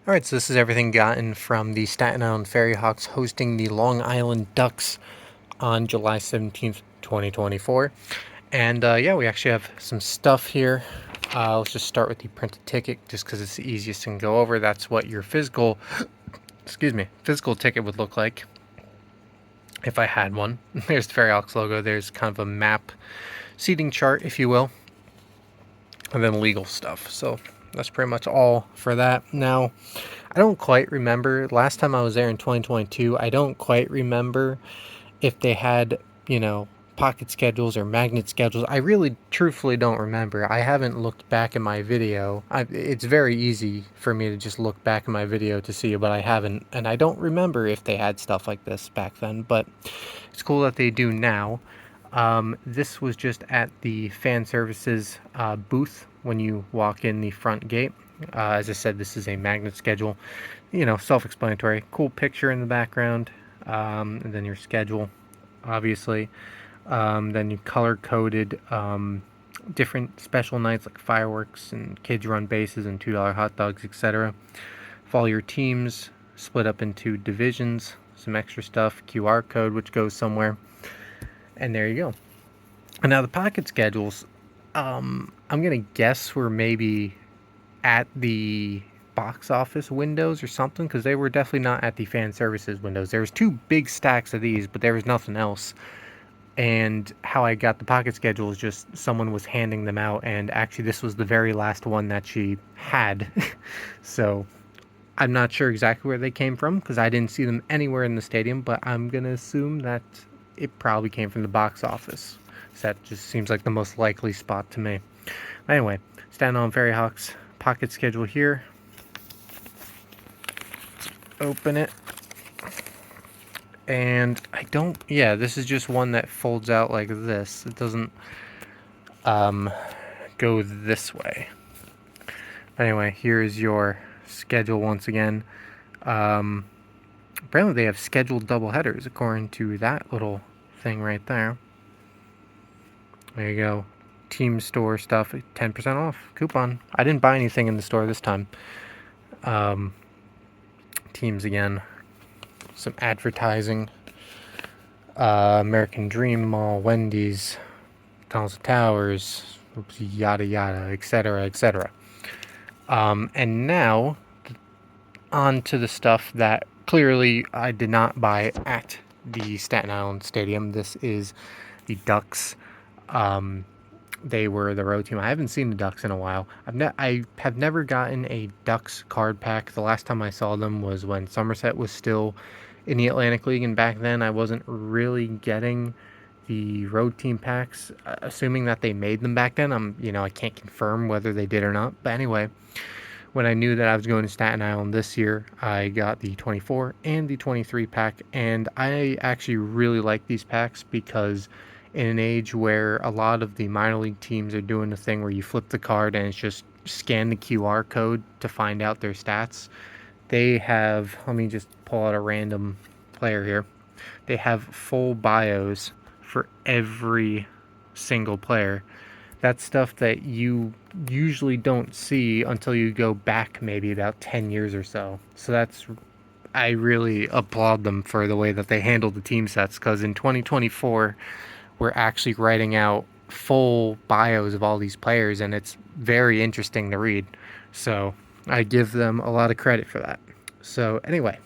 Alright, so this is everything gotten from the Staten Island Ferryhawks hosting the Long Island Ducks on July 17th, 2024. And yeah, we actually have some stuff here. Let's just start with the printed ticket just because it's the easiest thing to go over. That's what your physical ticket would look like if I had one. There's the Ferryhawks logo. There's kind of a map seating chart, if you will, and then legal stuff. So that's pretty much all for that. Now, I don't quite remember. Last time I was there in 2022, I don't quite remember if they had, pocket schedules or magnet schedules. I really truthfully don't remember. I haven't looked back in my video. It's very easy for me to just look back in my video to see, but I haven't. And I don't remember if they had stuff like this back then, but it's cool that they do now. This was just at the fan services booth when you walk in the front gate. As I said, this is a magnet schedule, self-explanatory. Cool picture in the background, and then your schedule, obviously. Then you color-coded different special nights like fireworks and kids run bases and $2 hot dogs, etc. Follow your teams, split up into divisions, some extra stuff, QR code which goes somewhere, and there you go. And now the pocket schedules, I'm gonna guess we're maybe at the box office windows or something, because they were definitely not at the fan services windows. There was two big stacks of these, but there was nothing else. And how I got the pocket schedule is just someone was handing them out, and actually this was the very last one that she had. So I'm not sure exactly where they came from because I didn't see them anywhere in the stadium, but I'm gonna assume that it probably came from the box office. So that just seems like the most likely spot to me. Anyway, Staten Island Ferryhawks pocket schedule here. Open it. And this is just one that folds out like this. It doesn't go this way. Anyway, here's your schedule once again. Apparently they have scheduled doubleheaders according to that little thing right there. There you go. Team store stuff, 10% off coupon. I didn't buy anything in the store this time. Teams again. Some advertising. American Dream Mall, Wendy's, Tunnels Towers, yada yada, etc., etc. And now, on to the stuff that clearly I did not buy at the Staten Island Stadium. This is the Ducks. They were the road team. I haven't seen the Ducks in a while. I have never gotten a Ducks card pack. The last time I saw them was when Somerset was still in the Atlantic League, and back then I wasn't really getting the road team packs, assuming that they made them back then. I can't confirm whether they did or not. But anyway, when I knew that I was going to Staten Island this year, I got the 24 and the 23 pack, and I actually really like these packs because in an age where a lot of the minor league teams are doing the thing where you flip the card and it's just scan the QR code to find out their stats, they have, let me just pull out a random player here. They have full bios for every single player. That's stuff that you usually don't see until you go back maybe about 10 years or so. So I really applaud them for the way that they handle the team sets, because in 2024, we're actually writing out full bios of all these players, and it's very interesting to read. So I give them a lot of credit for that. So anyway,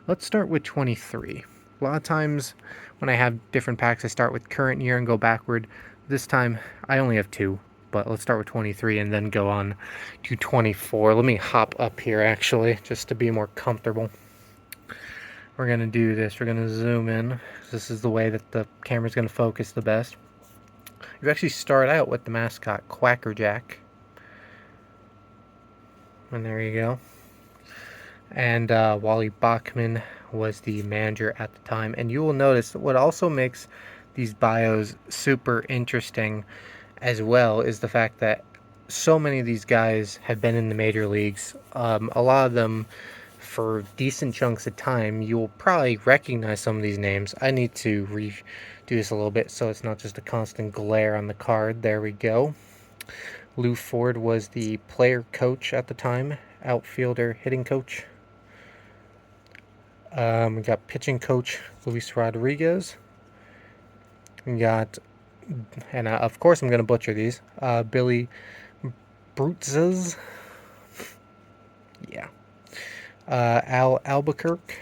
let's start with 23. A lot of times when I have different packs, I start with current year and go backward. This time I only have two, but let's start with 23 and then go on to 24. Let me hop up here actually, just to be more comfortable. We're going to do this. We're going to zoom in. This is the way that the camera's going to focus the best. You actually start out with the mascot, Quackerjack. And there you go. And Wally Bachman was the manager at the time. And you will notice what also makes these bios super interesting as well is the fact that so many of these guys have been in the major leagues. A lot of them for decent chunks of time. You'll probably recognize some of these names. I need to redo this a little bit so it's not just a constant glare on the card. There we go. Lou Ford was the player coach at the time outfielder, hitting coach. We got pitching coach Luis Rodriguez. We got, and of course I'm going to butcher these, Billy Brutzes. Yeah. Al Albuquerque.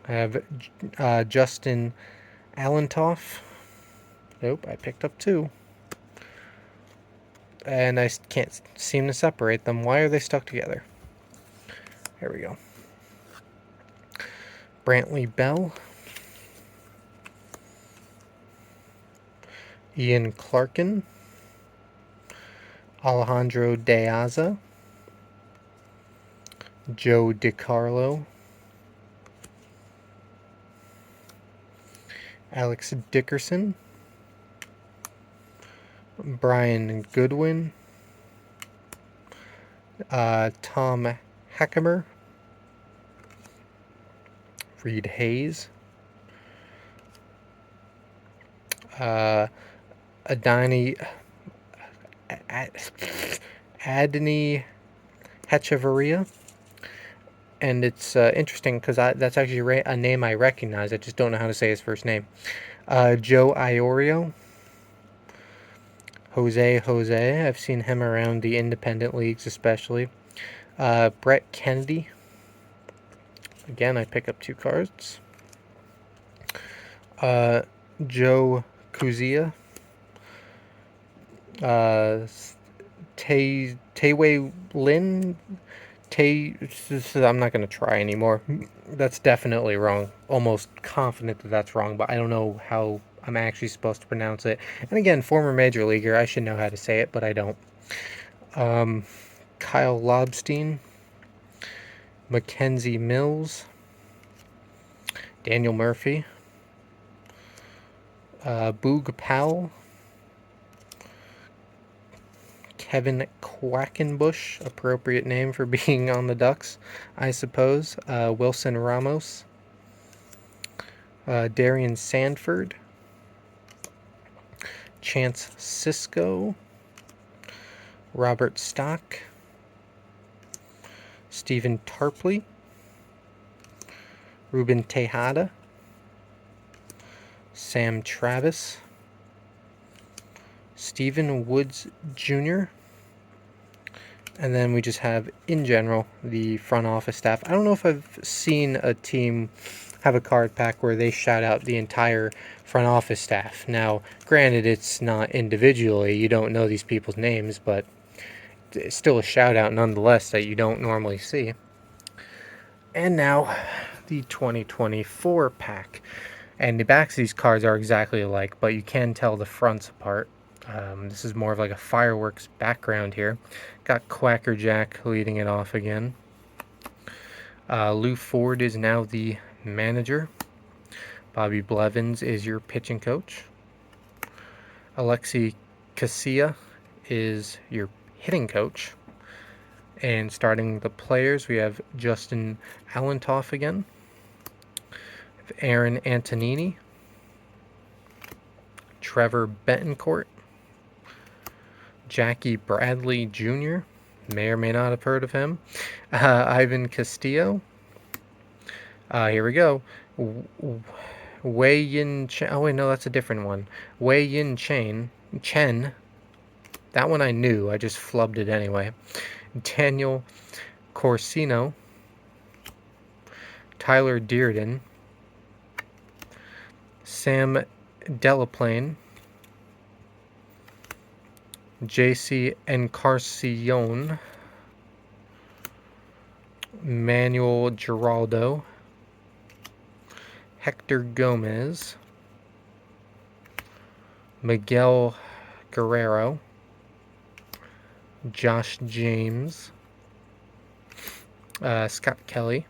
I have Justin Allentoff. Nope, I picked up 2. And I can't seem to separate them. Why are they stuck together? There we go. Brantley Bell. Ian Clarkin. Alejandro Deaza. Joe DiCarlo. Alex Dickerson. Brian Goodwin. Tom Hackemer. Reed Hayes. Adani Hechevarria. And it's interesting because that's actually a name I recognize. I just don't know how to say his first name. Joe Iorio. Jose. I've seen him around the independent leagues especially. Brett Kennedy. Again, I pick up 2 cards. Joe Kuzia. Taewei Lin. I'm not going to try anymore. That's definitely wrong. Almost confident that that's wrong, but I don't know how I'm actually supposed to pronounce it. And again, former major leaguer, I should know how to say it, but I don't. Kyle Lobstein. Mackenzie Mills. Daniel Murphy. Boog Powell. Kevin Quackenbush, appropriate name for being on the Ducks, I suppose. Wilson Ramos. Darian Sanford. Chance Sisco. Robert Stock. Stephen Tarpley. Ruben Tejada. Sam Travis. Stephen Woods Jr. And then we just have, in general, the front office staff. I don't know if I've seen a team have a card pack where they shout out the entire front office staff. Now, granted, it's not individually. You don't know these people's names, but it's still a shout out nonetheless that you don't normally see. And now, the 2024 pack. And the backs of these cards are exactly alike, but you can tell the fronts apart. This is more of like a fireworks background here. Got Quacker Jack leading it off again. Lou Ford is now the manager. Bobby Blevins is your pitching coach. Alexi Casilla is your hitting coach. And starting the players, we have Justin Allentoff again. Aaron Antonini. Trevor Betancourt. Jackie Bradley Jr. May or may not have heard of him. Ivan Castillo. Here we go. Wei Yin Chen. Oh, wait, no, that's a different one. Wei Yin Chen. That one I knew. I just flubbed it anyway. Daniel Corsino. Tyler Dearden. Sam Delaplane. JC Encarnacion. Manuel Giraldo. Hector Gomez. Miguel Guerrero. Josh James. Scott Kelly.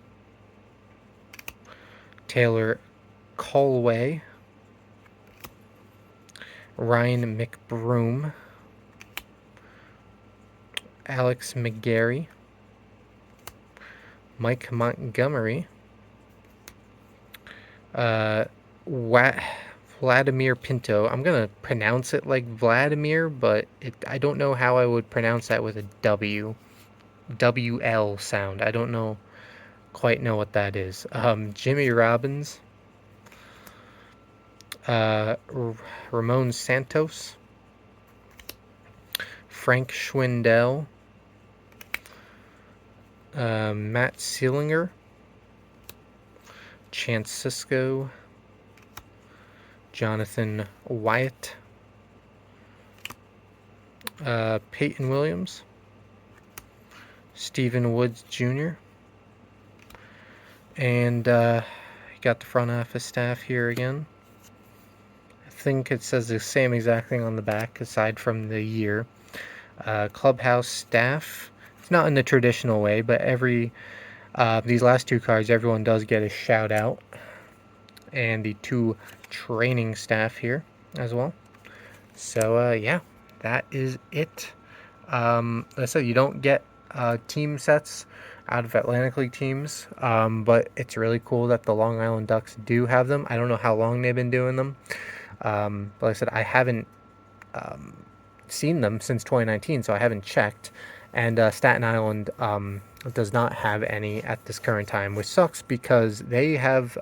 Taylor Colway. Ryan McBroom. Alex McGarry. Mike Montgomery. Vladimir Pinto. I'm gonna pronounce it like Vladimir, but I don't know how I would pronounce that with a WL sound. I don't know quite know what that is. Jimmy Robbins, Ramon Santos, Frank Schwindel, Matt Seelinger, Chance Sisco, Jonathan Wyatt, Peyton Williams, Stephen Woods Jr., and got the front office staff here again. I think it says the same exact thing on the back aside from the year. Clubhouse staff. It's not in the traditional way, but these last two cards, everyone does get a shout out. And the two training staff here as well. So yeah, that is it. Like I said, you don't get team sets out of Atlantic League teams, but it's really cool that the Long Island Ducks do have them. I don't know how long they've been doing them. But like I said, I haven't seen them since 2019, so I haven't checked. And Staten Island does not have any at this current time, which sucks because they have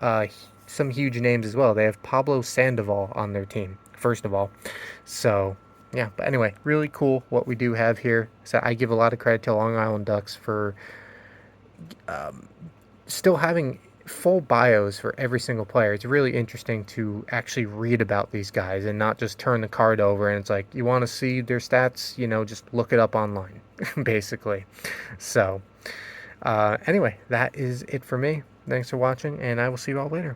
some huge names as well. They have Pablo Sandoval on their team, first of all. So yeah, but anyway, really cool what we do have here. So I give a lot of credit to Long Island Ducks for still having full bios for every single player. It's really interesting to actually read about these guys and not just turn the card over and it's like, you want to see their stats, just look it up online, basically. So anyway, that is it for me. Thanks for watching, and I will see you all later.